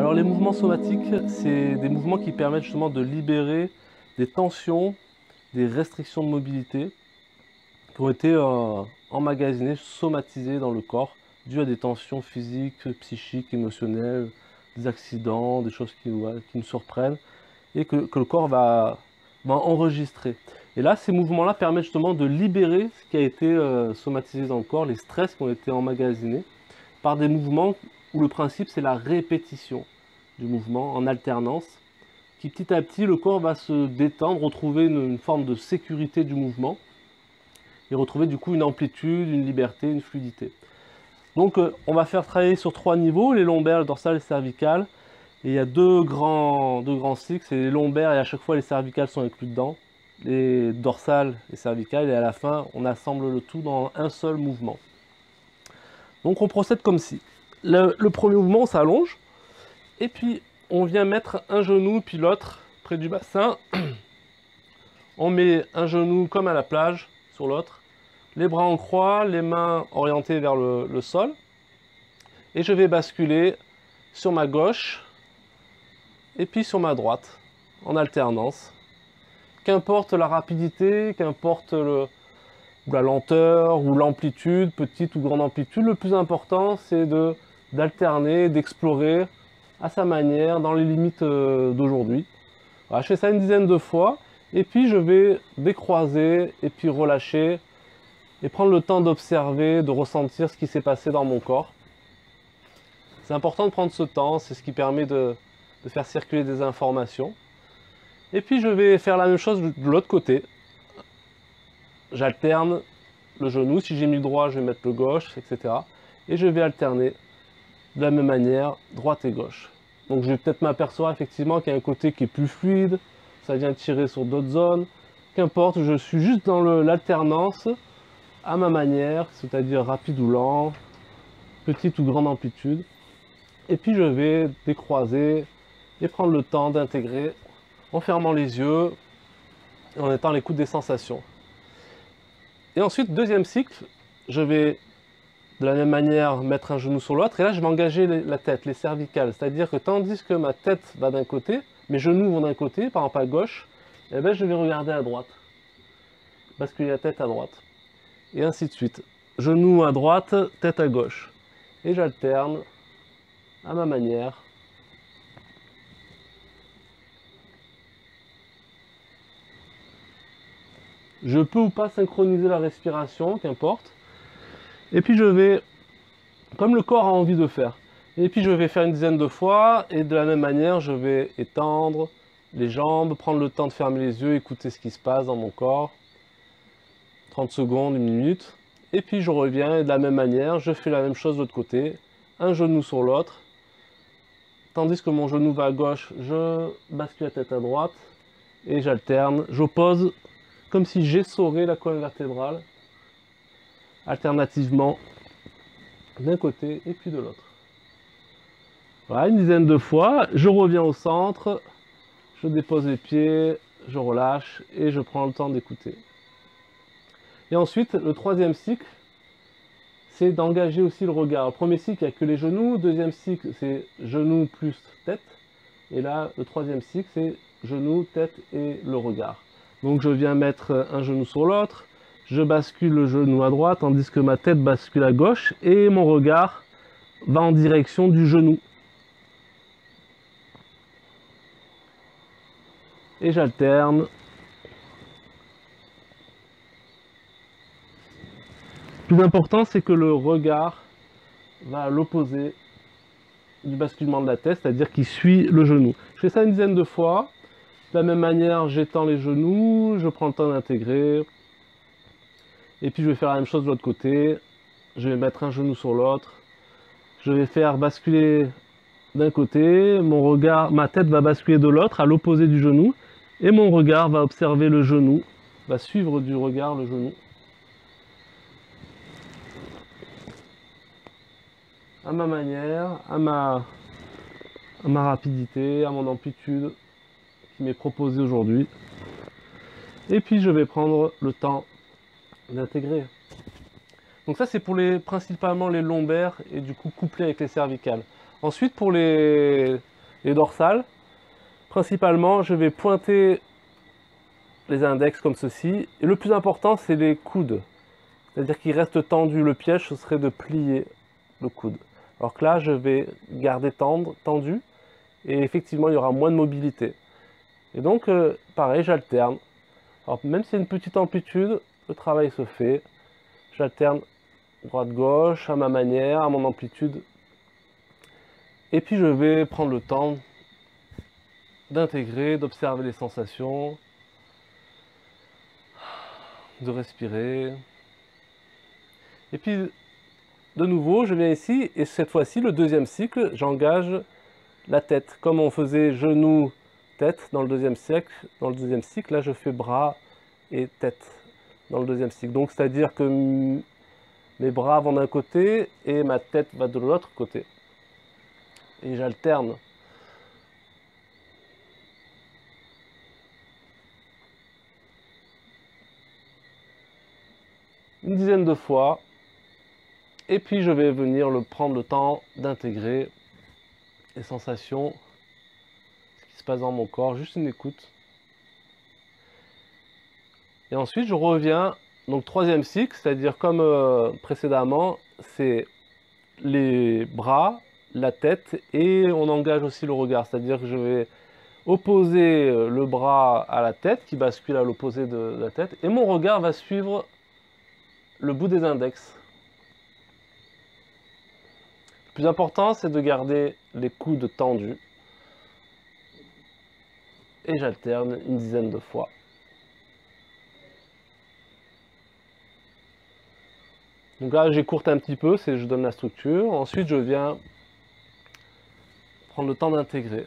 Alors les mouvements somatiques, c'est des mouvements qui permettent justement de libérer des tensions, des restrictions de mobilité qui ont été emmagasinées, somatisées dans le corps, dues à des tensions physiques, psychiques, émotionnelles, des accidents, des choses qui nous surprennent et que le corps va enregistrer. Et là, ces mouvements-là permettent justement de libérer ce qui a été somatisé dans le corps, les stress qui ont été emmagasinés, par des mouvements où le principe c'est la répétition du mouvement en alternance, qui petit à petit le corps va se détendre, retrouver une forme de sécurité du mouvement et retrouver du coup une amplitude, une liberté, une fluidité. Donc on va faire travailler sur 3 niveaux, les lombaires, le dorsal et le cervical. Et il y a deux grands cycles, c'est les lombaires et à chaque fois les cervicales sont inclus dedans, les dorsales et cervicales, et à la fin on assemble le tout dans un seul mouvement. Donc on procède comme ci. Le premier mouvement, on s'allonge, et puis on vient mettre un genou puis l'autre près du bassin. On met un genou comme à la plage sur l'autre, les bras en croix, les mains orientées vers le sol, et je vais basculer sur ma gauche et puis sur ma droite, en alternance. Qu'importe la rapidité, qu'importe la lenteur ou l'amplitude, petite ou grande amplitude, le plus important c'est d'alterner, d'explorer à sa manière, dans les limites d'aujourd'hui. Voilà, je fais ça une dizaine de fois, et puis je vais décroiser, et puis relâcher, et prendre le temps d'observer, de ressentir ce qui s'est passé dans mon corps. C'est important de prendre ce temps, c'est ce qui permet de faire circuler des informations. Et puis je vais faire la même chose de l'autre côté. J'alterne le genou, si j'ai mis le droit, je vais mettre le gauche, etc. Et je vais alterner de la même manière, droite et gauche. Donc je vais peut-être m'apercevoir effectivement qu'il y a un côté qui est plus fluide, ça vient tirer sur d'autres zones. Qu'importe, je suis juste dans l'alternance à ma manière, c'est-à-dire rapide ou lent, petite ou grande amplitude. Et puis je vais décroiser et prendre le temps d'intégrer en fermant les yeux et en étant à l'écoute des sensations. Et ensuite, deuxième cycle, je vais de la même manière mettre un genou sur l'autre, et là je vais engager la tête, les cervicales, c'est-à-dire que tandis que ma tête va d'un côté, mes genoux vont d'un côté, par exemple à gauche, et bien je vais regarder à droite, basculer la tête à droite, et ainsi de suite. Genoux à droite, tête à gauche, et j'alterne à ma manière. Je peux ou pas synchroniser la respiration, qu'importe. Et puis je vais, comme le corps a envie de faire. Et puis je vais faire une dizaine de fois, et de la même manière, je vais étendre les jambes, prendre le temps de fermer les yeux, écouter ce qui se passe dans mon corps. 30 secondes, 1 minute. Et puis je reviens, et de la même manière, je fais la même chose de l'autre côté. Un genou sur l'autre. Tandis que mon genou va à gauche, je bascule la tête à droite. Et j'alterne, j'oppose comme si j'essorais la colonne vertébrale, alternativement, d'un côté et puis de l'autre. Voilà, une dizaine de fois, je reviens au centre, je dépose les pieds, je relâche et je prends le temps d'écouter. Et ensuite, le troisième cycle, c'est d'engager aussi le regard. Le premier cycle, il n'y a que les genoux, le deuxième cycle, c'est genoux plus tête, et là, le troisième cycle, c'est genoux, tête et le regard. Donc je viens mettre un genou sur l'autre, je bascule le genou à droite, tandis que ma tête bascule à gauche, et mon regard va en direction du genou. Et j'alterne. Le plus important, c'est que le regard va à l'opposé du basculement de la tête, c'est-à-dire qu'il suit le genou. Je fais ça une dizaine de fois. De la même manière, j'étends les genoux, je prends le temps d'intégrer. Et puis je vais faire la même chose de l'autre côté. Je vais mettre un genou sur l'autre. Je vais faire basculer d'un côté, ma tête va basculer de l'autre, à l'opposé du genou. Et mon regard va observer le genou, va suivre du regard le genou. À ma manière, à ma rapidité, à mon amplitude qui m'est proposée aujourd'hui. Et puis je vais prendre le temps d'intégrer. Donc ça c'est pour principalement les lombaires et du coup couplé avec les cervicales. Ensuite pour les Et dorsales, principalement, je vais pointer les index comme ceci. Et le plus important, c'est les coudes. C'est-à-dire qu'il reste tendu. Le piège, ce serait de plier le coude. Alors que là, je vais garder tendu. Et effectivement, il y aura moins de mobilité. Et donc, pareil, j'alterne. Alors, même si c'est une petite amplitude, le travail se fait. J'alterne droite-gauche, à ma manière, à mon amplitude. Et puis, je vais prendre le temps d'intégrer, d'observer les sensations, de respirer. Et puis, de nouveau, je viens ici, et cette fois-ci, le deuxième cycle, j'engage la tête. Comme on faisait genou, tête dans le deuxième cycle, là, je fais bras et tête dans le deuxième cycle. Donc, c'est-à-dire que mes bras vont d'un côté et ma tête va de l'autre côté. Et j'alterne. Une dizaine de fois. Et puis je vais venir prendre le temps d'intégrer les sensations, ce qui se passe dans mon corps, juste une écoute. Et ensuite je reviens, donc troisième cycle, c'est-à-dire comme précédemment, c'est les bras, la tête et on engage aussi le regard, c'est-à-dire que je vais opposer le bras à la tête qui bascule à l'opposé de la tête et mon regard va suivre le bout des index. Le plus important, c'est de garder les coudes tendus. Et j'alterne une dizaine de fois. Donc là, j'écourte un petit peu, je donne la structure. Ensuite, je viens prendre le temps d'intégrer.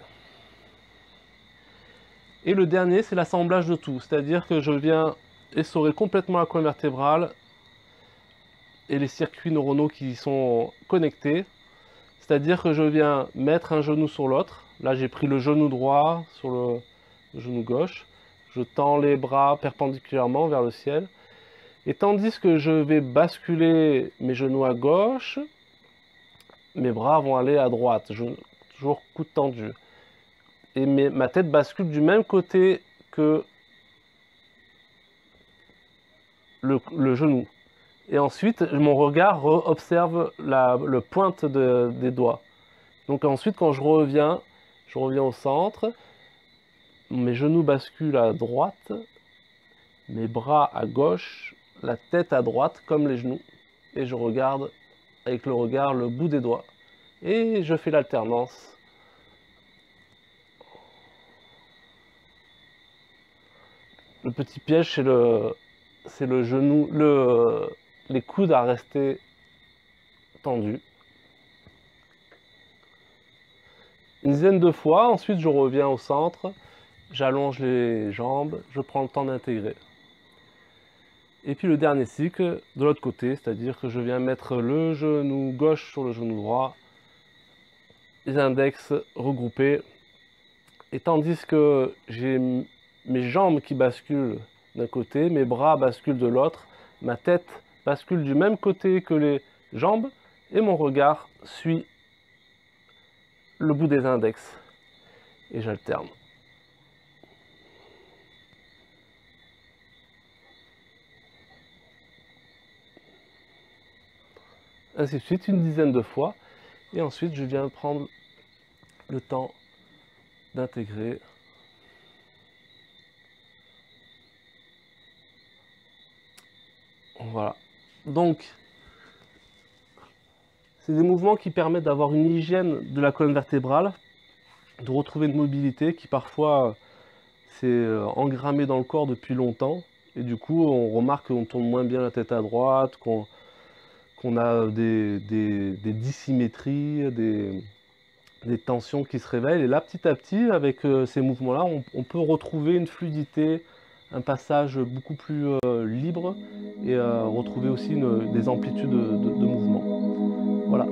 Et le dernier, c'est l'assemblage de tout. C'est-à-dire que je viens essorer complètement la colonne vertébrale et les circuits neuronaux qui y sont connectés. C'est-à-dire que je viens mettre un genou sur l'autre. Là, j'ai pris le genou droit sur le genou gauche. Je tends les bras perpendiculairement vers le ciel. Et tandis que je vais basculer mes genoux à gauche, mes bras vont aller à droite. Toujours coude tendu. Et ma tête bascule du même côté que le genou. Et ensuite, mon regard observe le pointe des doigts. Donc ensuite, quand je reviens au centre, mes genoux basculent à droite, mes bras à gauche, la tête à droite, comme les genoux. Et je regarde avec le regard le bout des doigts. Et je fais l'alternance. Le petit piège, c'est le genou, les coudes à rester tendus. Une dizaine de fois, ensuite je reviens au centre, j'allonge les jambes, je prends le temps d'intégrer. Et puis le dernier cycle, de l'autre côté, c'est-à-dire que je viens mettre le genou gauche sur le genou droit, les index regroupés, et tandis que j'ai mes jambes qui basculent d'un côté, mes bras basculent de l'autre, ma tête bascule du même côté que les jambes, et mon regard suit le bout des index. Et j'alterne. Ainsi de suite, une dizaine de fois. Et ensuite, je viens prendre le temps d'intégrer. Voilà. Donc, c'est des mouvements qui permettent d'avoir une hygiène de la colonne vertébrale, de retrouver une mobilité qui parfois s'est engrammée dans le corps depuis longtemps. Et du coup, on remarque qu'on tourne moins bien la tête à droite, qu'on a des dissymétries, des tensions qui se réveillent. Et là, petit à petit, avec ces mouvements-là, on peut retrouver une fluidité, un passage beaucoup plus libre et retrouver aussi des amplitudes de mouvement. Voilà.